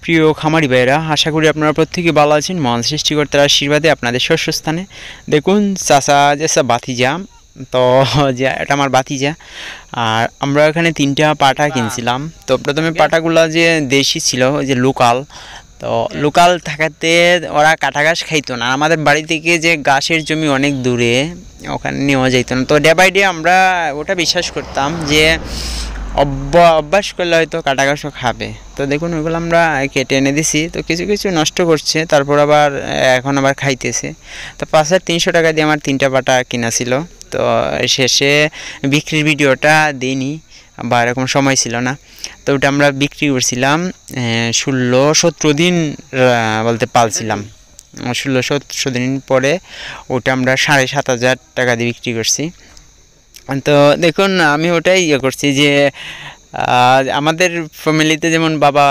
প্রিয় খামারি ভাইরা, আশা করি আপনারা প্রত্যেকে ভালো আছেন। মহান সৃষ্টিকর্তার আশীর্বাদে আপনাদের শস্যস্থানে দেখুন চাচা যে বাতিজা, তো যে এটা আমার বাতিজা। আর আমরা এখানে 3টা পাঠা কিনছিলাম। তো প্রথমে পাঠাগুলো যে দেশি ছিল, ওই যে লোকাল, তো লোকাল থাকাতে ওরা কাটা ঘাস খাইতো না। আমাদের বাড়ি থেকে যে ঘাসের জমি অনেক দূরে, ওখানে নেওয়া যাইতো না। তো ডে বাই ডে আমরা ওটা বিশ্বাস করতাম যে অভ্যাস করলে হয়তো কাটা ঘাসও খাবে। তো দেখুন ওইগুলো আমরা কেটে এনে দিছি, তো কিছু কিছু নষ্ট করছে, তারপর আবার এখন আবার খাইতেছে। তো 5300 টাকা দিয়ে আমার 3টা পাটা কিনা ছিল। তো শেষে বিক্রির ভিডিওটা দিইনি বা এরকম সময় ছিল না। তো ওটা আমরা বিক্রি করছিলাম 16-17 দিন বলতে পালছিলাম। 16-17 দিন পরে ওটা আমরা 7500 টাকা দিয়ে বিক্রি করছি। তো দেখুন আমি ওটাই করছি যে আমাদের ফ্যামিলিতে যেমন বাবা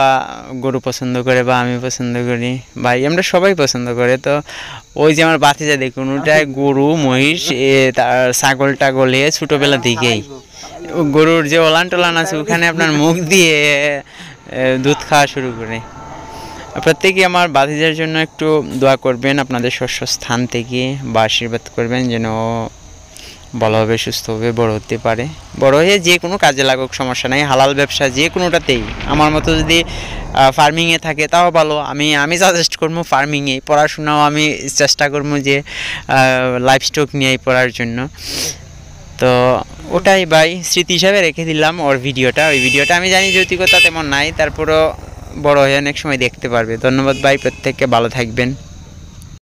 গরু পছন্দ করে বা আমি পছন্দ করি, ভাই আমরা সবাই পছন্দ করে। তো ওই যে আমার বাতিজা দেখুন, ওটাই গরু মহিষ তার ছাগল টাগল ছোটোবেলা থেকেই গরুর যে ওলান টোলান আছে ওখানে আপনার মুখ দিয়ে দুধ খাওয়া শুরু করে। প্রত্যেকেই আমার বাতিজার জন্য একটু দোয়া করবেন আপনাদের শস্য স্থান থেকে, বা আশীর্বাদ করবেন যেন ভালোভাবে সুস্থভাবে বড় হতে পারে। বড় হয়ে যে কোনো কাজে লাগুক, সমস্যা নাই। হালাল ব্যবসা যে কোনোটাতেই আমার মতো যদি ফার্মিংয়ে থাকে তাও ভালো। আমি সাজেস্ট করবো ফার্মিংয়ে। পড়াশোনাও আমি চেষ্টা করবো যে লাইফ স্টক নিয়েই পড়ার জন্য। তো ওটাই ভাই স্মৃতি হিসাবে রেখে দিলাম ওর ভিডিওটা। ওই ভিডিওটা আমি জানি যৌতিকতা তেমন নাই, তারপরও বড় হয়ে অনেক সময় দেখতে পারবে। ধন্যবাদ ভাই, প্রত্যেককে ভালো থাকবেন।